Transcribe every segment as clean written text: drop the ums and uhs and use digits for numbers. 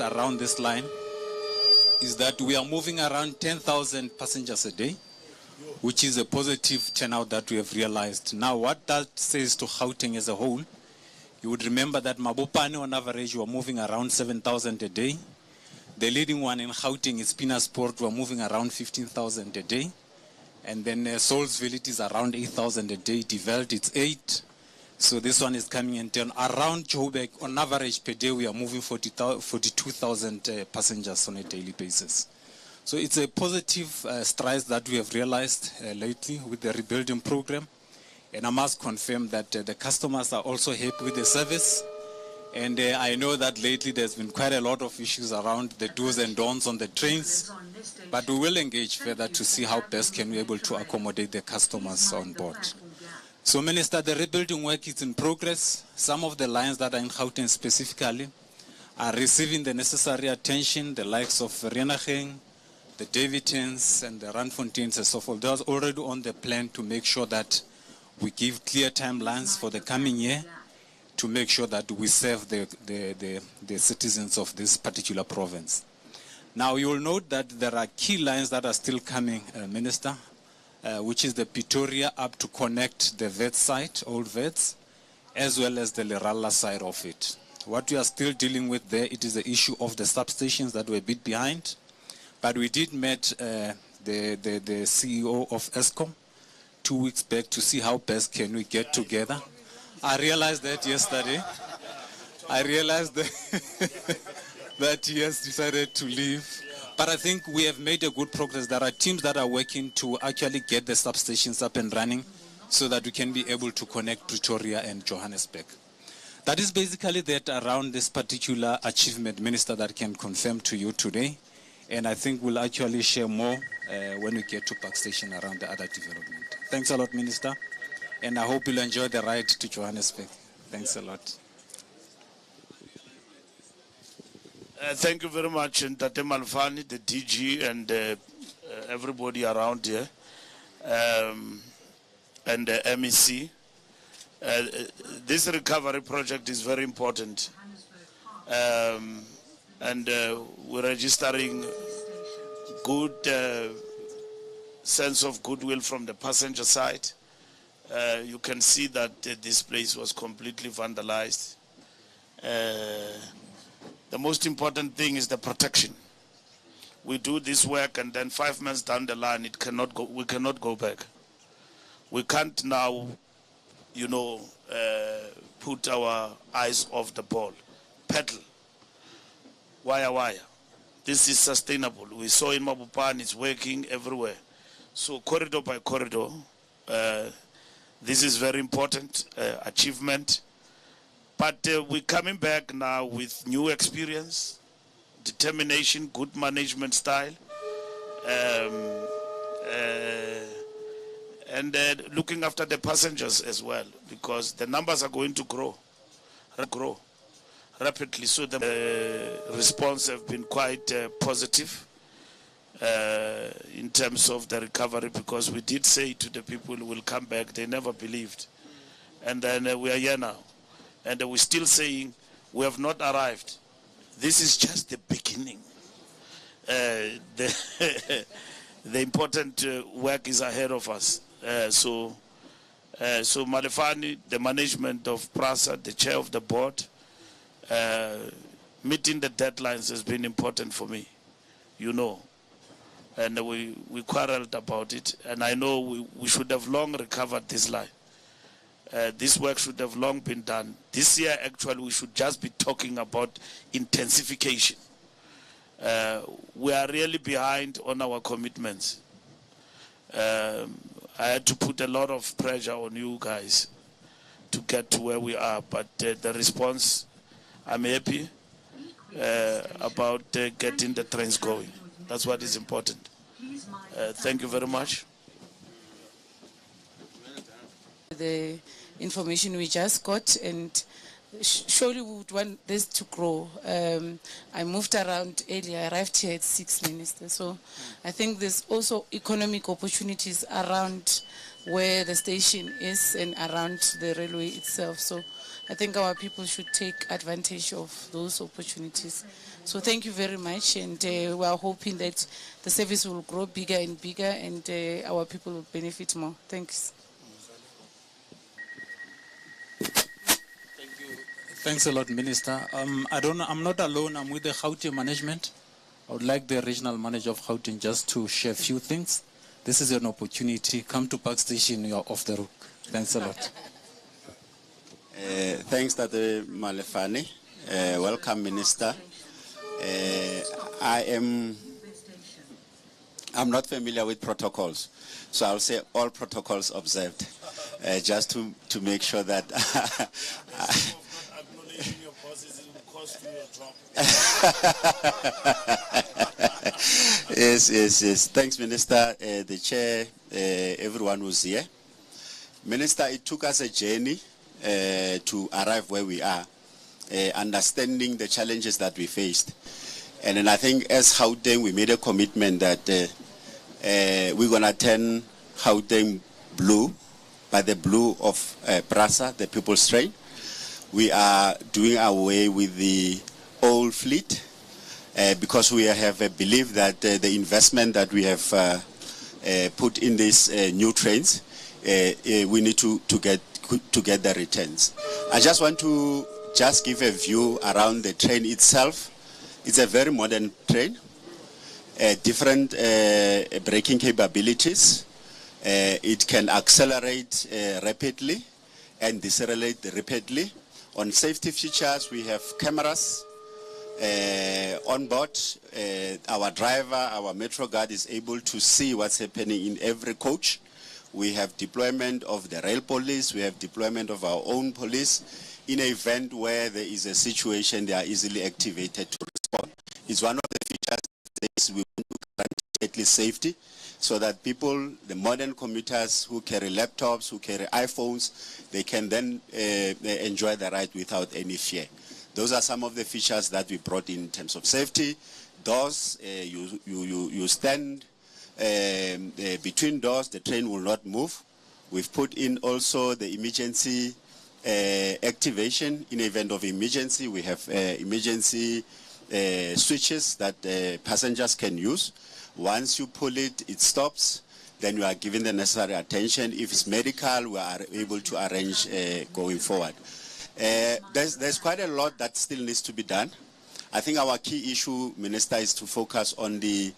around this line is that we are moving around 10,000 passengers a day, which is a positive turnout that we have realized. Now, what that says to Gauteng as a whole, you would remember that Mabopane on average were moving around 7,000 a day. The leading one in Gauteng is Pinasport, we're moving around 15,000 a day. And then Soulsville, it is around 8,000 a day. Develd, it's 8. So this one is coming in turn. Around Joburg, on average per day, we are moving 42,000 passengers on a daily basis. So it's a positive strides that we have realized lately with the rebuilding program. And I must confirm that the customers are also happy with the service. And I know that lately there's been quite a lot of issues around the do's and don'ts on the trains. But we will engage further to see how best can we able to accommodate the customers on board. So, Minister, the rebuilding work is in progress. Some of the lines that are in Gauteng specifically are receiving the necessary attention, the likes of Renacheng, the Davidtons, and the Randfonteins and so forth. They're already on the plan to make sure that we give clear timelines for the coming year to make sure that we serve the citizens of this particular province. Now, you will note that there are key lines that are still coming, Minister, which is the Pretoria up to connect the vet site, old vets, as well as the Leralla side of it. What we are still dealing with there, it is the issue of the substations that were a bit behind. But we did meet the CEO of Eskom 2 weeks back to see how best can we get together. I realized that yesterday. I realized that he has decided to leave. But I think we have made a good progress. There are teams that are working to actually get the substations up and running so that we can be able to connect Pretoria and Johannesburg. That is basically that around this particular achievement, Minister, that I can confirm to you today. And I think we'll actually share more when we get to Park Station around the other development. Thanks a lot, Minister. And I hope you'll enjoy the ride to Johannesburg. Thanks a lot. Thank you very much, Ntate Malfani, the DG, and everybody around here, and the MEC. This recovery project is very important. And we're registering good sense of goodwill from the passenger side. You can see that this place was completely vandalized. The most important thing is the protection. We do this work and then 5 months down the line, we cannot go back. We can't now, put our eyes off the ball. Pedal. Wire. This is sustainable. We saw in Mabopane, it's working everywhere. So corridor by corridor, this is very important achievement. But we're coming back now with new experience, determination, good management style, and looking after the passengers as well, because the numbers are going to grow rapidly. So the response have been quite positive in terms of the recovery, because we did say to the people we'll come back. They never believed. And then we are here now. And we're still saying we have not arrived. This is just the beginning. The important work is ahead of us. So Malefani, the management of PRASA, the chair of the board, meeting the deadlines has been important for me, and we quarreled about it, and I know we should have long recovered this line. This work should have long been done. This year, actually, we should just be talking about intensification. We are really behind on our commitments. I had to put a lot of pressure on you guys to get to where we are, but the response, I'm happy about getting the trains going. That's what is important. Thank you very much. The information we just got, and surely we would want this to grow. I moved around earlier. I arrived here at 6, Minister. So I think there's also economic opportunities around where the station is and around the railway itself. So I think our people should take advantage of those opportunities. So thank you very much, and we are hoping that the service will grow bigger and bigger, and our people will benefit more. Thanks. Thanks a lot, Minister. I'm not alone. I'm with the Gauteng management. I would like the regional manager of Gauteng just to share a few things. This is an opportunity. Come to Park Station. You are off the hook. Thanks a lot. Thanks, Tate Malefane. Welcome, Minister. I'm not familiar with protocols, so I'll say all protocols observed, just to make sure that. Yes. Thanks, Minister, the chair, everyone who's here. Minister, it took us a journey to arrive where we are, understanding the challenges that we faced. And then I think as Gauteng, we made a commitment that we're going to turn Gauteng blue by the blue of PRASA, the People's Train. We are doing away with the old fleet because we have a belief that the investment that we have put in these new trains, we need to get the returns. I just want to give a view around the train itself. It's a very modern train, different braking capabilities. It can accelerate rapidly and decelerate rapidly. On safety features, we have cameras on board. Our driver, our metro guard is able to see what's happening in every coach. We have deployment of the rail police. We have deployment of our own police. In an event where there is a situation, they are easily activated to respond. It's one of the features that we want to guarantee at least safety, so that people, the modern commuters who carry laptops, who carry iPhones, they can then enjoy the ride without any fear. Those are some of the features that we brought in terms of safety. Doors, you stand between doors, the train will not move. We've put in also the emergency activation. In event of emergency, we have emergency switches that passengers can use. Once you pull it, it stops. Then you are given the necessary attention. If it's medical, we are able to arrange going forward. There's quite a lot that still needs to be done. I think our key issue, Minister, is to focus on the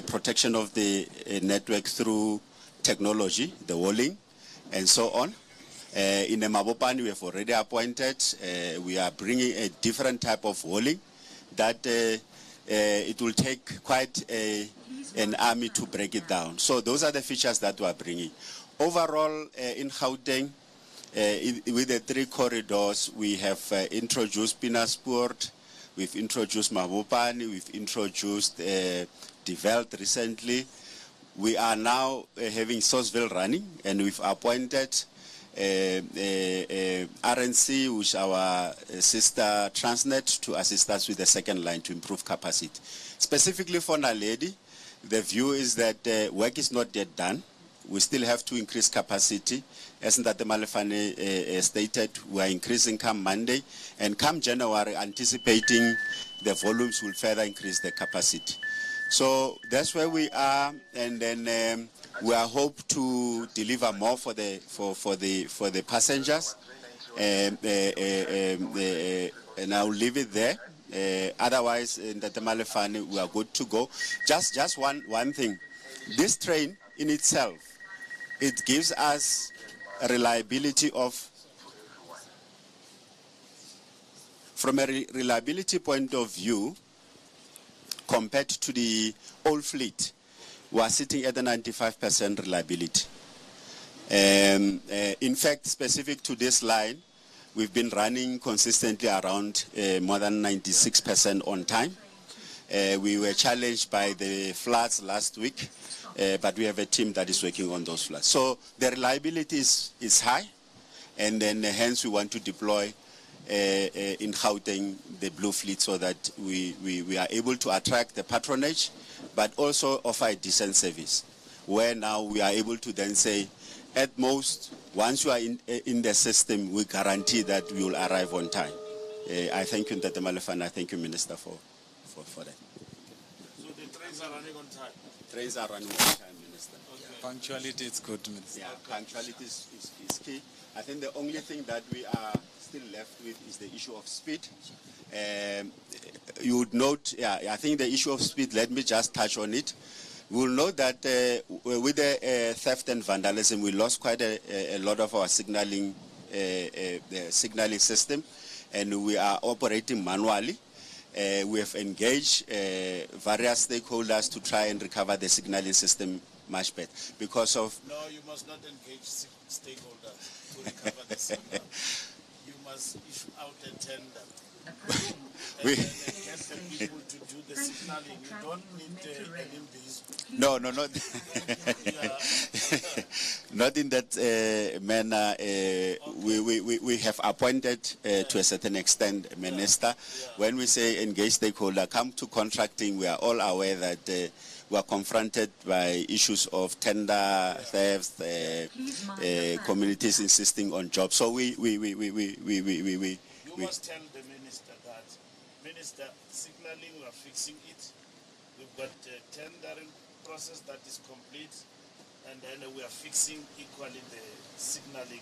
protection of the network through technology, the walling, and so on. In the Mabopane, we have already appointed. We are bringing a different type of walling that it will take quite an army to break it down. So those are the features that we are bringing. Overall, in Gauteng, with the 3 corridors, we have introduced Pinasport, we've introduced Mabopane, we've introduced De Veld recently. We are now having Sourceville running, and we've appointed RNC, which is our sister Transnet, to assist us with the second line to improve capacity. Specifically for Naledi, the view is that work is not yet done. We still have to increase capacity. As Tate Malefane stated, we are increasing come Monday, and come January, anticipating the volumes will further increase the capacity. So that's where we are, and then we are hope to deliver more for the passengers, and I'll leave it there. Otherwise, in Tate Malefane, we are good to go. Just one thing, this train in itself, it gives us a reliability of, from a reliability point of view, compared to the old fleet, we are sitting at a 95% reliability. In fact, specific to this line, we've been running consistently around more than 96% on time. We were challenged by the floods last week, but we have a team that is working on those floods. So the reliability is high, and then hence we want to deploy in Gauteng, the Blue Fleet, so that we are able to attract the patronage, but also offer a decent service, where now we are able to then say, at most, once you are in the system, we guarantee that we will arrive on time. I thank you, Ntate Malefane. I thank you, Minister, for that. So the trains are running on time? Trains are running on time, Minister. Okay. Punctuality is good, Minister. Yeah, punctuality is key. I think the only thing that we are still left with is the issue of speed. You would note, I think the issue of speed, let me just touch on it. We will know that with the theft and vandalism, we lost quite a lot of our signaling, the signaling system, and we are operating manually. We have engaged various stakeholders to try and recover the signaling system much better because of... No, you must not engage stakeholders to recover the signal. You must issue out a tender. And get the people to do the signaling. You don't need an MBALULA. No, not not in that manner. We have appointed to a certain extent Minister. When we say engage stakeholder, come to contracting, we are all aware that we are confronted by issues of tender theft, communities insisting on jobs. So we must tell the minister that, Minister, signaling, we are fixing it. We've got a tendering process that is complete, and then we are fixing equally the signaling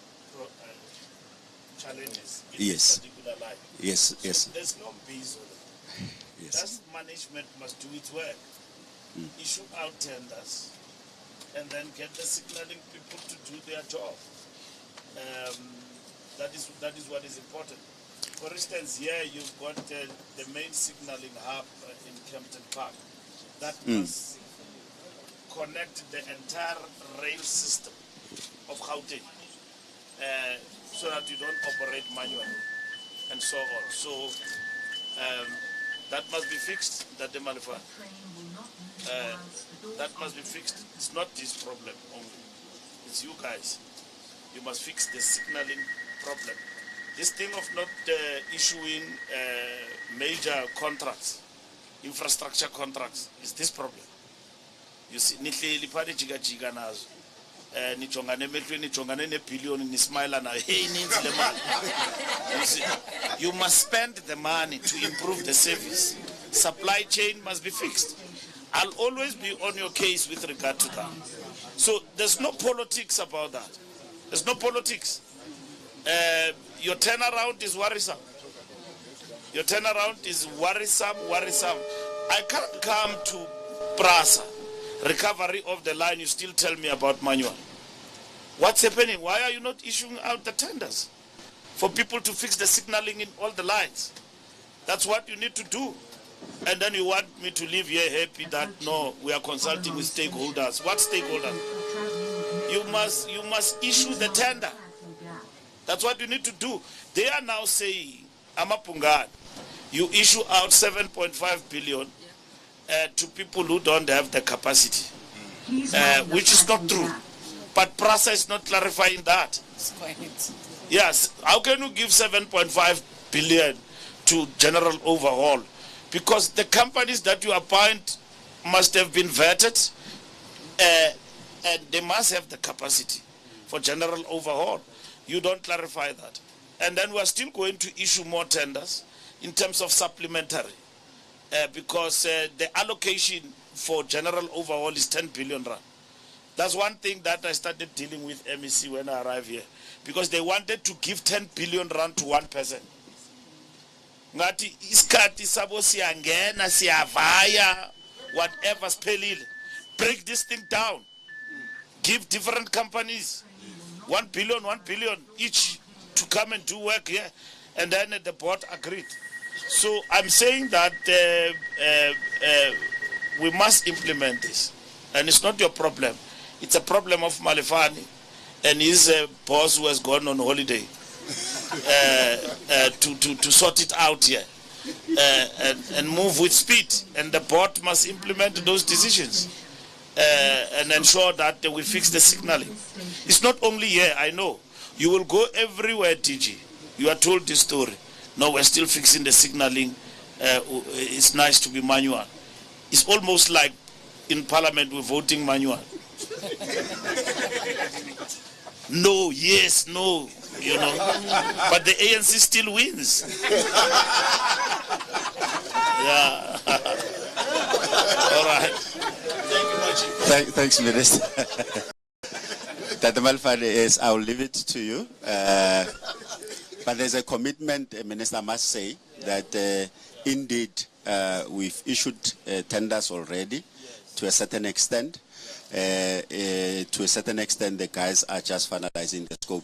challenges in this particular line. Yes. So there's no base on it. Yes. That management must do its work. Issue out tenders, and then get the signaling people to do their job. That is what is important. For instance, here you've got the main signaling hub in Kempton Park. That must connect the entire rail system of Gauteng, so that you don't operate manually and so on. So that must be fixed, that the Malefane. That must be fixed. It's not this problem only. It's you guys. You must fix the signaling problem. This thing of not issuing major contracts, infrastructure contracts, is this problem. You see, nihleli phane jika nazo. Nichongane emehlweni, nichongane ne-billion, nismile na hey ininzi le mali. You see, you must spend the money to improve the service. Supply chain must be fixed. I'll always be on your case with regard to that. So there's no politics about that. There's no politics. Your turnaround is worrisome. Your turnaround is worrisome. I can't come to PRASA, recovery of the line, you still tell me about manual. What's happening? Why are you not issuing out the tenders for people to fix the signaling in all the lines? That's what you need to do. And then you want me to leave here happy that no, we are consulting with stakeholders. What stakeholders? You must issue the tender. That's what you need to do. They are now saying, Amapungan, you issue out 7.5 billion to people who don't have the capacity, which is not true. But PRASA is not clarifying that. Yes, how can you give 7.5 billion to general overhaul? Because the companies that you appoint must have been vetted, and they must have the capacity for general overhaul. You don't clarify that. And then we're still going to issue more tenders in terms of supplementary, because the allocation for general overhaul is 10 billion rand. That's one thing that I started dealing with MEC when I arrived here, because they wanted to give 10 billion rand to one person. Ngati iskati sabo siyangena siyavaya whatever spelile, break this thing down, give different companies 1 billion each to come and do work here, and then the board agreed. So I'm saying that we must implement this, and it's not your problem. It's a problem of Malefane and his boss who has gone on holiday to sort it out here and move with speed. And the board must implement those decisions and ensure that we fix the signaling. It's not only here, I know. You will go everywhere, TG. You are told this story. No, we're still fixing the signaling. It's nice to be manual. It's almost like in Parliament we're voting manual. No, yes, no, you know. But the ANC still wins. Yeah. All right. Thank you, Thanks, Minister. Tata Malfane, yes, I'll leave it to you. But there's a commitment, Minister must say, that indeed we've issued tenders already to a certain extent. To a certain extent, the guys are just finalizing the scope.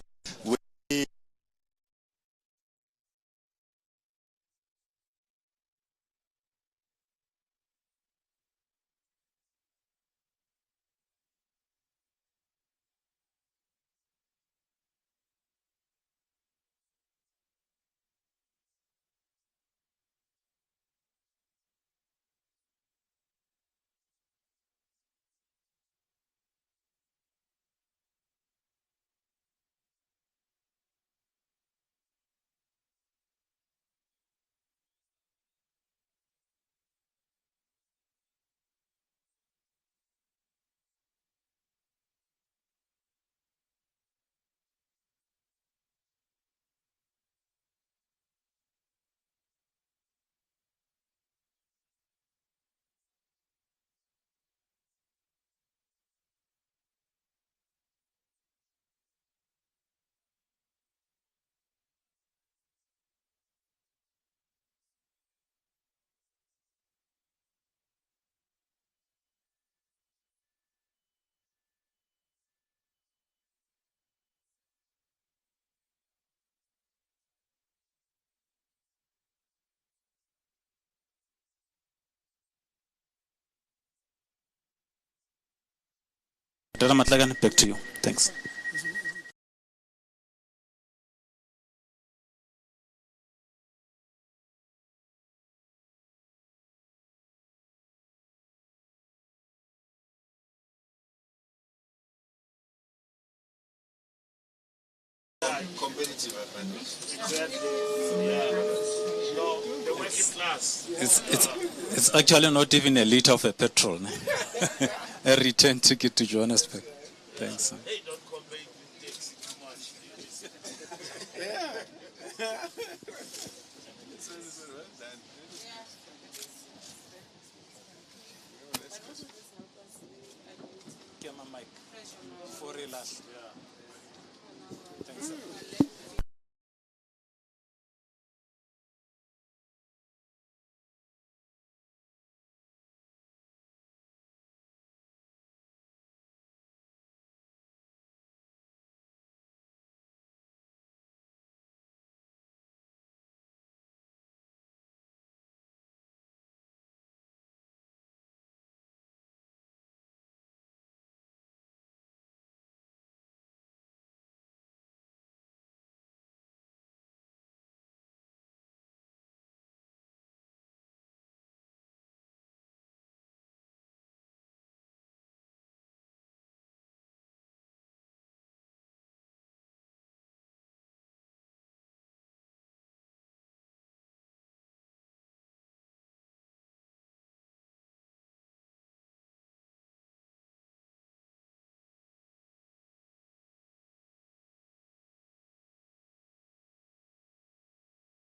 Dr. Matlagan, back to you. Thanks. competitive advantage. Exactly. Yeah. No, the working class. It's actually not even a liter of a petrol. A return ticket to Johannesburg. Thanks. Hey, don't compare it with taxi too much. Mic. For real. Thanks.